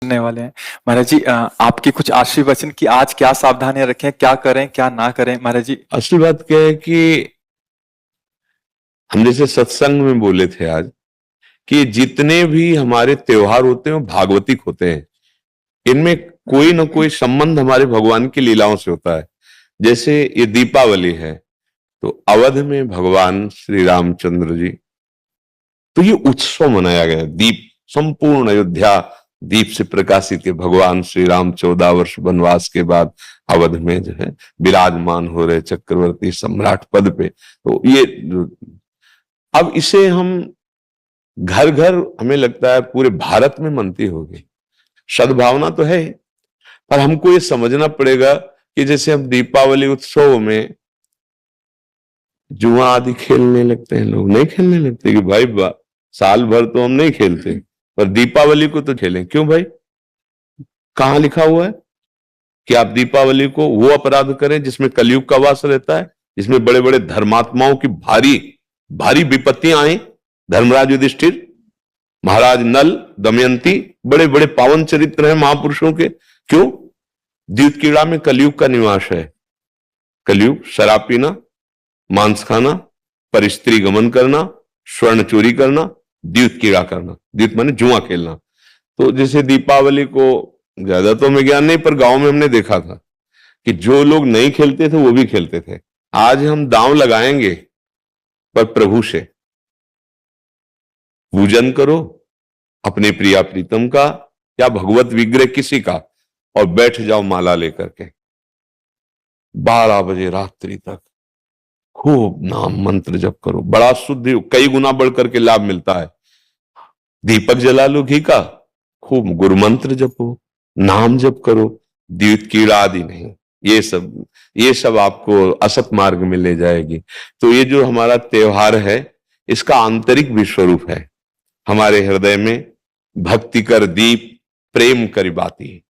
सुनने वाले हैं। महाराज जी, आपके कुछ आशीर्वचन वचन कि आज क्या सावधानियां रखें, क्या करें क्या ना करें महाराज जी। असली बात क्या है कि हम जैसे सत्संग में बोले थे आज कि जितने भी हमारे त्योहार होते हैं वो भागवतिक होते हैं। इनमें कोई ना कोई संबंध हमारे भगवान की लीलाओं से होता है। जैसे ये दीपावली है तो अवध में भगवान श्री रामचंद्र जी, तो ये उत्सव मनाया गया। दीप, संपूर्ण अयोध्या दीप से प्रकाशित है। भगवान श्री राम 14 वर्ष वनवास के बाद अवध में जो है विराजमान हो रहे चक्रवर्ती सम्राट पद पे। तो ये अब इसे हम घर घर, हमें लगता है पूरे भारत में मनती होगी। सद्भावना तो है, पर हमको ये समझना पड़ेगा कि जैसे हम दीपावली उत्सव में जुआ आदि खेलने लगते हैं, लोग नहीं खेलने लगते कि भाई साल भर तो हम नहीं खेलते पर दीपावली को तो खेलें। क्यों भाई? कहां लिखा हुआ है कि आप दीपावली को वो अपराध करें जिसमें कलयुग का वास रहता है, जिसमें बड़े बड़े धर्मात्माओं की भारी भारी विपत्तियां आई। धर्मराज युधिष्ठिर, महाराज नल, दमयंती, बड़े बड़े पावन चरित्र हैं महापुरुषों के। क्यों? द्यूतकीड़ा में कलयुग का निवास है। कलयुग शराब पीना, मांस खाना, पर स्त्री गमन करना, स्वर्ण चोरी करना, द्यूतकीड़ा करना। द्यूत माने जुआ खेलना। तो जैसे दीपावली को, ज्यादा तो हमें ज्ञान नहीं, पर गांव में हमने देखा था कि जो लोग नहीं खेलते थे वो भी खेलते थे। आज हम दांव लगाएंगे पर प्रभु से पूजन करो, अपने प्रिया प्रीतम का या भगवत विग्रह किसी का, और बैठ जाओ माला लेकर के 12 बजे रात्रि तक खूब नाम मंत्र जप करो। बड़ा शुद्ध, कई गुना बढ़ करके लाभ मिलता है। दीपक जला लो घी का, खूब गुरु मंत्र जपो, नाम जप करो, द्यूत कीड़ा आदि नहीं। ये सब आपको असत मार्ग में ले जाएगी। तो ये जो हमारा त्योहार है इसका आंतरिक विश्वरूप है। हमारे हृदय में भक्ति कर दीप, प्रेम कर बाती।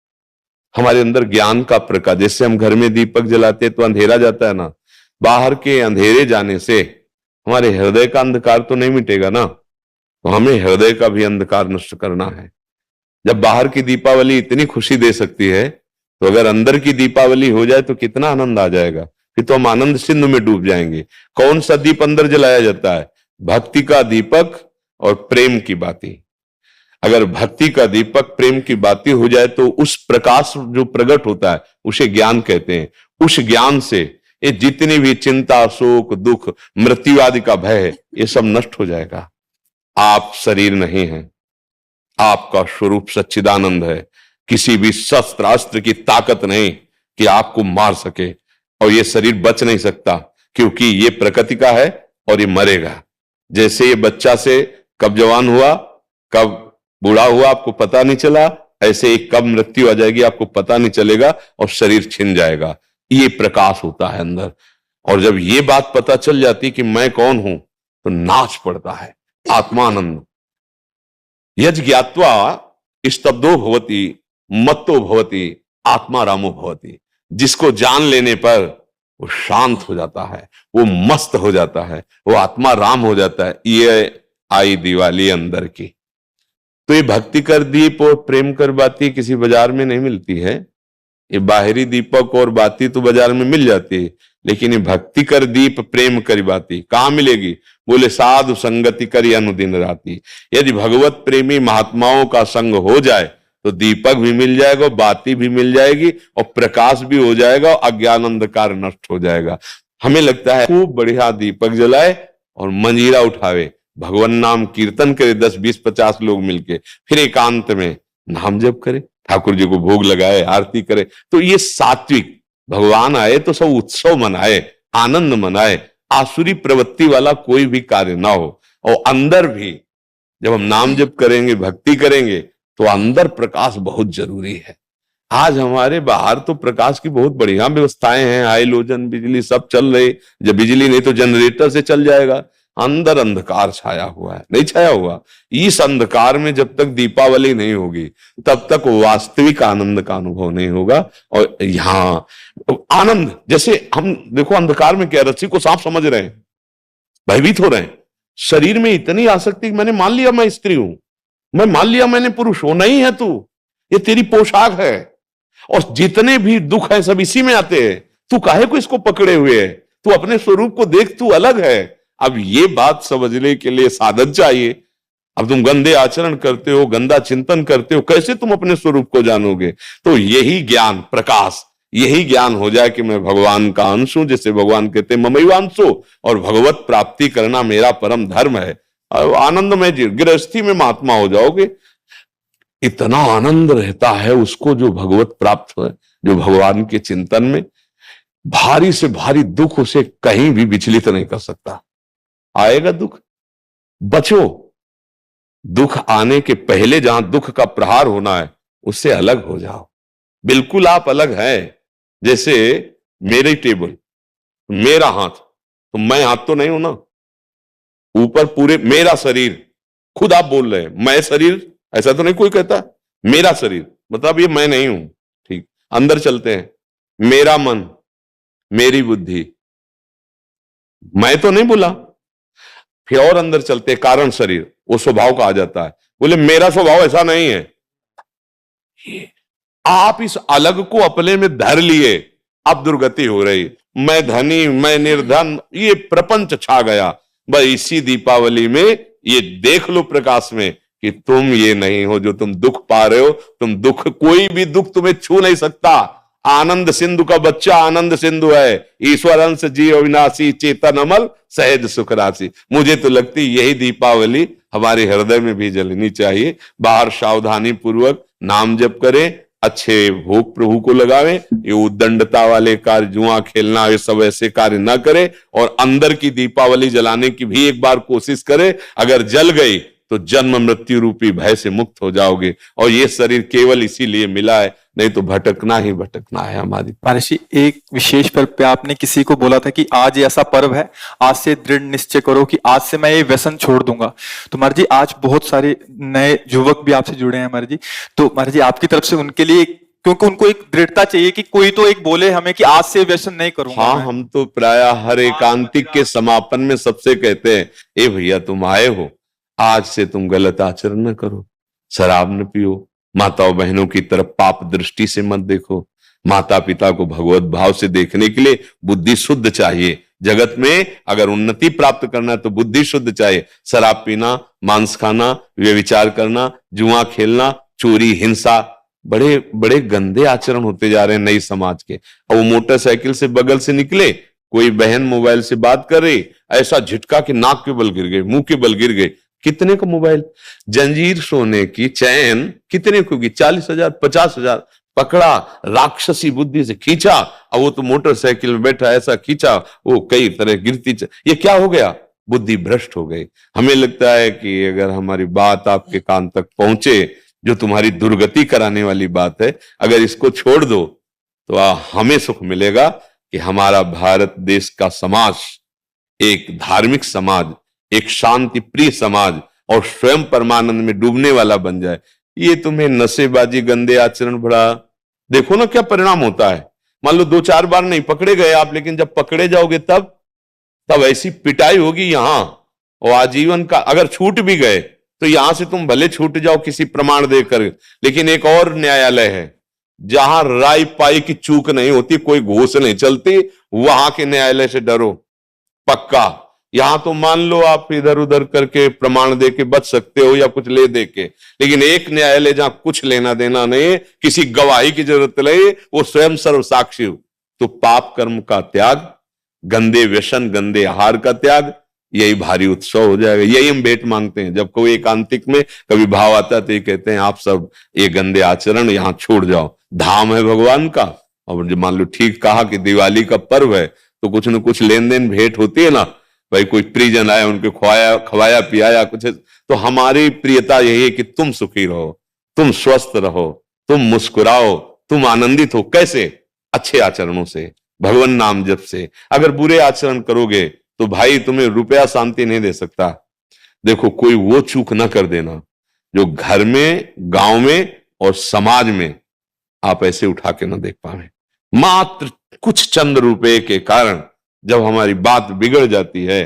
हमारे अंदर ज्ञान का प्रकाश। जैसे हम घर में दीपक जलाते तो अंधेरा जाता है ना, बाहर के अंधेरे जाने से हमारे हृदय का अंधकार तो नहीं मिटेगा ना। तो हमें हृदय का भी अंधकार नष्ट करना है। जब बाहर की दीपावली इतनी खुशी दे सकती है तो अगर अंदर की दीपावली हो जाए तो कितना आनंद आ जाएगा। फिर तो हम आनंद सिंधु में डूब जाएंगे। कौन सा दीप अंदर जलाया जाता है? भक्ति का दीपक और प्रेम की बाती। अगर भक्ति का दीपक प्रेम की बाती हो जाए तो उस प्रकाश जो प्रकट होता है उसे ज्ञान कहते हैं। उस ज्ञान से ये जितनी भी चिंता, शोक, दुख, मृत्यु आदि का भय है, ये सब नष्ट हो जाएगा। आप शरीर नहीं है, आपका स्वरूप सच्चिदानंद है। किसी भी शस्त्र अस्त्र की ताकत नहीं कि आपको मार सके, और ये शरीर बच नहीं सकता क्योंकि ये प्रकृति का है और ये मरेगा। जैसे ये बच्चा से कब जवान हुआ, कब बूढ़ा हुआ आपको पता नहीं चला, ऐसे ही कब मृत्यु आ जाएगी आपको पता नहीं चलेगा और शरीर छिन जाएगा। ये प्रकाश होता है अंदर। और जब ये बात पता चल जाती कि मैं कौन हूं तो नाच पड़ता है आत्मानंद। यज ज्ञात्वा स्तब्धो भवति, मत्तो भवति, आत्मा रामो भवति। जिसको जान लेने पर वो शांत हो जाता है, वो मस्त हो जाता है, वो आत्मा राम हो जाता है। ये आई दिवाली अंदर की। तो ये भक्ति कर दीप और प्रेम कर बाती किसी बाजार में नहीं मिलती है। ये बाहरी दीपक और बाती तो बाजार में मिल जाती है, लेकिन ये भक्ति कर दीप प्रेम कर बाती कहां मिलेगी? बोले साधु संगति करी अनुदिन राती। यदि भगवत प्रेमी महात्माओं का संग हो जाए तो दीपक भी मिल जाएगा, बाती भी मिल जाएगी और प्रकाश भी हो जाएगा और अज्ञान अंधकार नष्ट हो जाएगा। हमें लगता है खूब बढ़िया दीपक जलाए और मंजीरा उठावे, भगवान नाम कीर्तन करे 10, 20, 50 लोग मिलके, फिर एकांत में नाम जप करे, ठाकुर जी को भोग लगाए, आरती करे। तो ये सात्विक, भगवान आए तो सब उत्सव मनाए, आनंद मनाए, आसुरी प्रवृत्ति वाला कोई भी कार्य ना हो। और अंदर भी जब हम नाम जप करेंगे, भक्ति करेंगे तो अंदर प्रकाश बहुत जरूरी है। आज हमारे बाहर तो प्रकाश की बहुत बढ़िया व्यवस्थाएं हैं, हाइलोजन बिजली सब चल रही। जब बिजली नहीं तो जनरेटर से चल जाएगा। अंदर अंधकार छाया हुआ है, नहीं छाया हुआ। इस अंधकार में जब तक दीपावली नहीं होगी तब तक वास्तविक आनंद का अनुभव नहीं होगा। और यहां आनंद, जैसे हम देखो अंधकार में क्या, रस्सी को सांप समझ रहे हैं, भयभीत हो रहे हैं। शरीर में इतनी आसक्ति, मैंने मान लिया मैं स्त्री हूं, मैं मान लिया मैंने पुरुष हूं, नहीं है तू। ये तेरी पोशाक है। और जितने भी दुख है सब इसी में आते हैं। तू काहे को इसको पकड़े हुए है? तू अपने स्वरूप को देख, तू अलग है। अब ये बात समझने के लिए साधन चाहिए। अब तुम गंदे आचरण करते हो, गंदा चिंतन करते हो, कैसे तुम अपने स्वरूप को जानोगे? तो यही ज्ञान प्रकाश, यही ज्ञान हो जाए कि मैं भगवान का अंश हूं, जैसे भगवान कहते हैं ममैवांशो, और भगवत प्राप्ति करना मेरा परम धर्म है। और आनंदमय गृहस्थी में महात्मा हो जाओगे। इतना आनंद रहता है उसको जो भगवत प्राप्त है, जो भगवान के चिंतन में। भारी से भारी दुख उसे कहीं भी विचलित नहीं कर सकता। आएगा दुख, बचो। दुख आने के पहले जहां दुख का प्रहार होना है उससे अलग हो जाओ। बिल्कुल आप अलग हैं। जैसे मेरी टेबल, मेरा हाथ, तो मैं हाथ तो नहीं हूं ना। ऊपर पूरे मेरा शरीर, खुद आप बोल रहे हैं मैं शरीर, ऐसा तो नहीं कोई कहता। मेरा शरीर मतलब ये मैं नहीं हूं। ठीक, अंदर चलते हैं। मेरा मन, मेरी बुद्धि, मैं तो नहीं बोला। फिर और अंदर चलते हैं, कारण शरीर, वो स्वभाव का आ जाता है। बोले मेरा स्वभाव ऐसा नहीं है। आप इस अलग को अपने में धर लिए, अब दुर्गति हो रही। मैं धनी, मैं निर्धन, ये प्रपंच छा गया। बस इसी दीपावली में ये देख लो प्रकाश में कि तुम ये नहीं हो जो तुम दुख पा रहे हो। तुम दुख, कोई भी दुख तुम्हें छू नहीं सकता। आनंद सिंधु का बच्चा आनंद सिंधु है। ईश्वर अंश जीव अविनाशी, चेतन अमल, सहज सुख राशि। मुझे तो लगती यही दीपावली हमारे हृदय में भी जलनी चाहिए। बाहर सावधानी पूर्वक नाम जप करें, अच्छे भोग प्रभु को लगावें। ये उद्दंडता वाले कार्य, जुआ खेलना, ये सब ऐसे कार्य ना करें। और अंदर की दीपावली जलाने की भी एक बार कोशिश करें। अगर जल गई तो जन्म मृत्यु रूपी भय से मुक्त हो जाओगे। और ये शरीर केवल इसीलिए मिला है, नहीं तो भटकना ही भटकना है हमारी। महर्षि, एक विशेष पर्व पे आपने किसी को बोला था कि आज ऐसा पर्व है, आज से दृढ़ निश्चय करो कि आज से मैं ये व्यसन छोड़ दूंगा। तो महर्षि आज बहुत सारे नए युवक भी आपसे जुड़े हैं महर्षि। तो महर्षि आपकी तरफ से उनके लिए, क्योंकि उनको एक दृढ़ता चाहिए कि कोई तो एक बोले हमें कि आज से व्यसन नहीं करूंगा। हाँ, हम तो प्राय हर एकांतिक के समापन में सबसे कहते हैं, ए भैया तुम आए हो, आज से तुम गलत आचरण न करो, शराब न पियो, माताओं बहनों की तरफ पाप दृष्टि से मत देखो। माता पिता को भगवत भाव से देखने के लिए बुद्धि शुद्ध चाहिए। जगत में अगर उन्नति प्राप्त करना है तो बुद्धि शुद्ध चाहिए। शराब पीना, मांस खाना, व्यभिचार करना, जुआ खेलना, चोरी, हिंसा, बड़े बड़े गंदे आचरण होते जा रहे हैं नई समाज के। और वो मोटरसाइकिल से बगल से निकले, कोई बहन मोबाइल से बात कर रही, ऐसा झटका कि नाक के बल गिर गए, मुंह के बल गिर गए। कितने का मोबाइल? जंजीर सोने की चैन कितने को की? 40,000, 50,000। पकड़ा, राक्षसी बुद्धि से खींचा, और वो तो मोटरसाइकिल में बैठा, ऐसा खींचा वो कई तरह गिरती। ये क्या हो गया? बुद्धि भ्रष्ट हो गई। हमें लगता है कि अगर हमारी बात आपके कान तक पहुंचे, जो तुम्हारी दुर्गति कराने वाली बात है, अगर इसको छोड़ दो तो हमें सुख मिलेगा कि हमारा भारत देश का समाज एक धार्मिक समाज, एक शांति प्रिय समाज और स्वयं परमानंद में डूबने वाला बन जाए। ये तुम्हें नशेबाजी, गंदे आचरण, बड़ा देखो ना क्या परिणाम होता है। मान लो 2-4 बार नहीं पकड़े गए आप, लेकिन जब पकड़े जाओगे तब ऐसी पिटाई होगी यहां, और आजीवन का। अगर छूट भी गए तो यहां से तुम भले छूट जाओ किसी प्रमाण देकर, लेकिन एक और न्यायालय है जहां राय पाई की चूक नहीं होती, कोई घूस नहीं चलती, वहां के न्यायालय से डरो पक्का। यहां तो मान लो आप इधर उधर करके प्रमाण दे के बच सकते हो या कुछ ले दे के, लेकिन एक न्यायालय जहां कुछ लेना देना नहीं, किसी गवाही की जरूरत नहीं, वो स्वयं सर्व साक्षी हो। तो पाप कर्म का त्याग, गंदे व्यसन, गंदे आहार का त्याग, यही भारी उत्सव हो जाएगा। यही हम भेंट मांगते हैं। जब कोई एकांतिक में कभी भाव आता है तो ये कहते हैं आप सब ये गंदे आचरण यहां छोड़ जाओ, धाम है भगवान का। और जो मान लो ठीक कहा कि दिवाली का पर्व है तो कुछ न कुछ लेन देन भेंट होती है ना, भाई कोई परिजन आए, उनके खवाया पियाया कुछ, तो हमारी प्रियता यही है कि तुम सुखी रहो, तुम स्वस्थ रहो, तुम मुस्कुराओ, तुम आनंदित हो। कैसे? अच्छे आचरणों से, भगवान नाम जप से। अगर बुरे आचरण करोगे तो भाई तुम्हें रुपया शांति नहीं दे सकता। देखो, कोई वो चूक ना कर देना जो घर में, गांव में और समाज में आप ऐसे उठा के ना देख पावे। मात्र कुछ चंद रुपए के कारण जब हमारी बात बिगड़ जाती है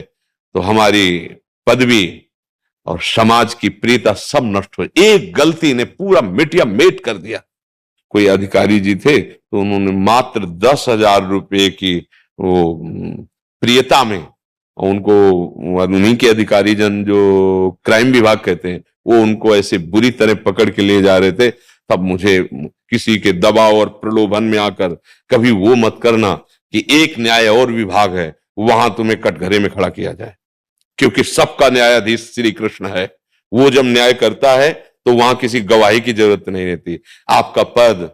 तो हमारी पदवी, और समाज की प्रियता सब नष्ट हो। एक गलती ने पूरा मिटिया मेट कर दिया। कोई अधिकारी जी थे तो उन्होंने मात्र 10,000 रुपए की वो प्रियता में उनको, उन्हीं के अधिकारी जन जो क्राइम विभाग कहते हैं, वो उनको ऐसे बुरी तरह पकड़ के ले जा रहे थे। तब मुझे किसी के दबाव और प्रलोभन में आकर कभी वो मत करना कि एक न्याय और विभाग है वहां तुम्हें कटघरे में खड़ा किया जाए, क्योंकि सबका न्यायाधीश श्री कृष्ण है। वो जब न्याय करता है तो वहां किसी गवाही की जरूरत नहीं रहती। आपका पद,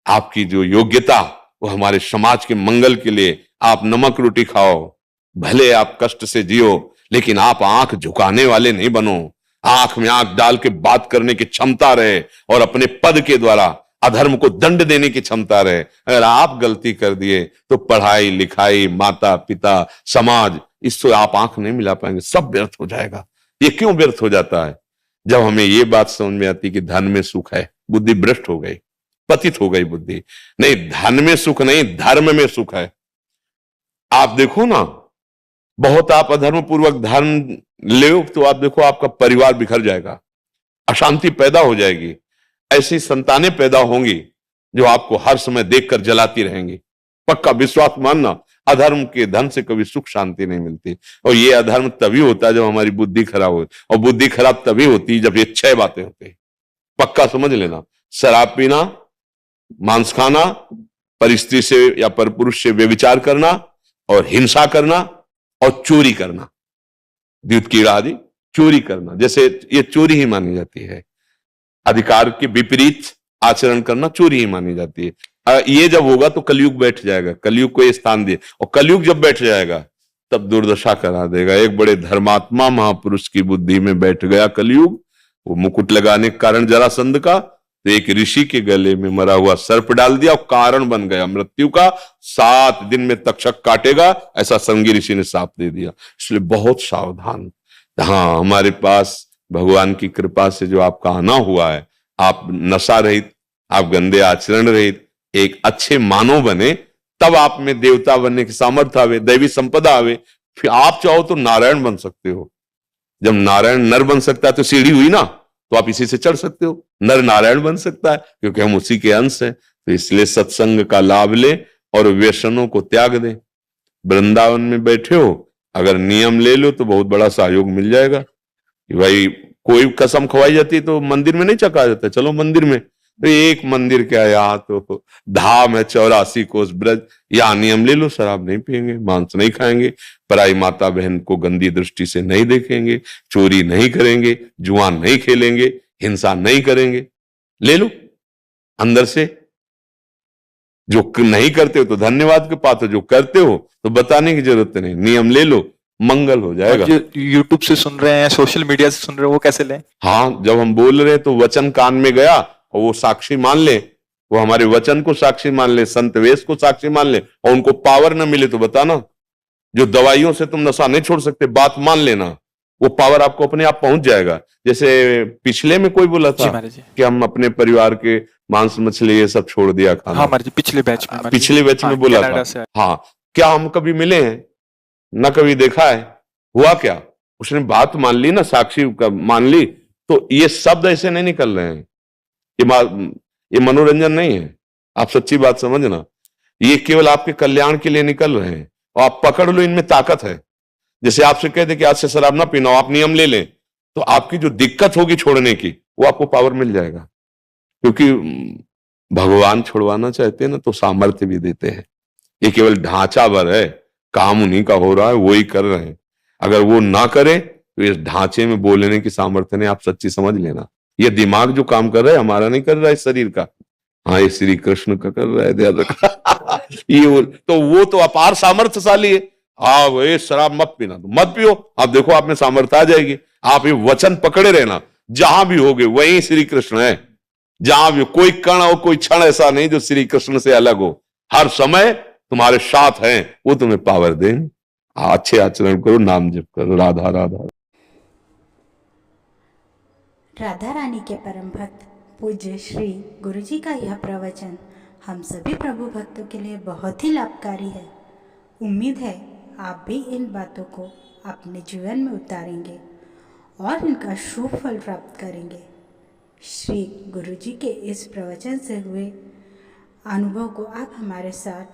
आपकी जो योग्यता, वो हमारे समाज के मंगल के लिए, आप नमक रोटी खाओ, भले आप कष्ट से जियो, लेकिन आप आंख झुकाने वाले नहीं बनो। आंख में आंख डाल के बात करने की क्षमता रहे और अपने पद के द्वारा अधर्म को दंड देने की क्षमता रहे। अगर आप गलती कर दिए तो पढ़ाई लिखाई, माता पिता, समाज, इससे आप आंख नहीं मिला पाएंगे, सब व्यर्थ हो जाएगा। ये क्यों व्यर्थ हो जाता है? जब हमें ये बात समझ में आती कि धन में सुख है, बुद्धि भ्रष्ट हो गई, पतित हो गई बुद्धि। नहीं, धन में सुख नहीं, धर्म में सुख है। आप देखो ना, बहुत आप अधर्म पूर्वक धन ले तो आप देखो आपका परिवार बिखर जाएगा, अशांति पैदा हो जाएगी। ऐसी संतानें पैदा होंगी जो आपको हर समय देखकर जलाती रहेंगी। पक्का विश्वास मानना, अधर्म के धन से कभी सुख शांति नहीं मिलती। और ये अधर्म तभी होता है जब हमारी बुद्धि खराब हो, और बुद्धि खराब तभी होती है जब ये 6 बातें होती। पक्का समझ लेना, शराब पीना, मांस खाना, परिस्त्री से या परपुरुष से व्यभिचार करना, और हिंसा करना, और चोरी करना, द्युत कीड़ा आदि चोरी करना, जैसे ये चोरी ही मानी जाती है। अधिकार के विपरीत आचरण करना चोरी ही मानी जाती है। ये जब होगा तो कलयुग बैठ जाएगा, कलयुग को ये स्थान दिए, और कलयुग जब बैठ जाएगा तब दुर्दशा करा देगा। एक बड़े धर्मात्मा महापुरुष की बुद्धि में बैठ गया कलयुग। वो मुकुट लगाने के कारण जरासंध का, तो एक ऋषि के गले में मरा हुआ सर्प डाल दिया और कारण बन गया मृत्यु का। 7 दिन में तक्षक काटेगा, ऐसा संगी ऋषि ने शाप दे दिया। इसलिए बहुत सावधान। हाँ, हमारे पास भगवान की कृपा से जो आपका आना हुआ है, आप नशा रहित, आप गंदे आचरण रहित एक अच्छे मानव बने, तब आप में देवता बनने की सामर्थ्य आवे, दैवी संपदा आवे। फिर आप चाहो तो नारायण बन सकते हो। जब नारायण नर बन सकता है तो सीढ़ी हुई ना, तो आप इसी से चढ़ सकते हो। नर नारायण बन सकता है क्योंकि हम उसी के अंश हैं। तो इसलिए सत्संग का लाभ ले और व्यसनों को त्याग दे। वृंदावन में बैठे हो, अगर नियम ले लो तो बहुत बड़ा सहयोग मिल जाएगा। भाई कोई कसम खवाई जाती तो मंदिर में नहीं चका जाता, चलो मंदिर में। तो एक मंदिर क्या, यहाँ तो धाम है 84 कोस ब्रज, यहाँ नियम ले लो, शराब नहीं पिएंगे, मांस नहीं खाएंगे, पराई माता बहन को गंदी दृष्टि से नहीं देखेंगे, चोरी नहीं करेंगे, जुआ नहीं खेलेंगे, हिंसा नहीं करेंगे। ले लो अंदर से। जो नहीं करते हो तो धन्यवाद के पात्र, जो करते हो तो बताने की जरूरत नहीं। नियम ले लो, मंगल हो जाएगा। जो यूट्यूब से सुन रहे हैं, सोशल मीडिया से सुन रहे हैं, वो कैसे लें? हाँ, जब हम बोल रहे हैं तो वचन कान में गया और वो साक्षी मान ले, वो हमारे वचन को साक्षी मान ले, संत वेश को साक्षी मान ले, और उनको पावर न मिले तो बताना। जो दवाइयों से तुम नशा नहीं छोड़ सकते, बात मान लेना, वो पावर आपको अपने आप पहुंच जाएगा। जैसे पिछले में कोई बोला था कि हम अपने परिवार के मांस मछली ये सब छोड़ दिया खाना। हाँ जी, पिछले बैच में बोला था। हाँ, क्या हम कभी मिले हैं? ना कभी देखा है। हुआ क्या, उसने बात मान ली ना, साक्षी मान ली, तो ये शब्द ऐसे नहीं निकल रहे हैं। ये मनोरंजन नहीं है, आप सच्ची बात समझना। ये केवल आपके कल्याण के लिए निकल रहे हैं, और आप पकड़ लो, इनमें ताकत है। जैसे आपसे कह दे कि आज से शराब ना पीना, आप नियम ले लें, तो आपकी जो दिक्कत होगी छोड़ने की, वो आपको पावर मिल जाएगा। क्योंकि भगवान छुड़वाना चाहते हैं ना तो सामर्थ्य भी देते हैं। ये केवल ढांचा भर है, काम उन्हीं का हो रहा है, वो ही कर रहे हैं। अगर वो ना करे तो इस ढांचे में बोलने की सामर्थ्य नहीं, आप सच्ची समझ लेना। ये दिमाग जो काम कर रहा है हमारा नहीं कर रहा है, शरीर का। हाँ, ये श्री कृष्ण का कर रहा है, ध्यान रखा। ये तो वो तो अपार सामर्थ्यशाली है। हाँ, ये शराब मत पीना, तो मत पियो, आप देखो आप में सामर्थ्य आ जाएगी। आप ये वचन पकड़े रहना, जहां भी होगे वहीं श्री कृष्ण है। जहां भी कोई कण और कोई क्षण ऐसा नहीं जो श्री कृष्ण से अलग हो। हर समय तुम्हारे साथ हैं, वो तुम्हें पावर देंगे। अच्छे आचरण करो, नाम जप करो, राधा राधा। राधा रानी के परम भक्त पूज्य श्री गुरु जी का यह प्रवचन हम सभी प्रभु भक्तों के लिए बहुत ही लाभकारी है। उम्मीद है आप भी इन बातों को अपने जीवन में उतारेंगे और इनका शुभ फल प्राप्त करेंगे। श्री गुरु जी के इस प्रवचन से हुए अनुभव को आप हमारे साथ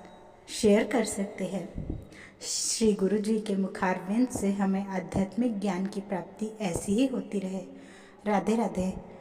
शेयर कर सकते हैं। श्री गुरु जी के मुखारविंद से हमें आध्यात्मिक ज्ञान की प्राप्ति ऐसी ही होती रहे। राधे राधे।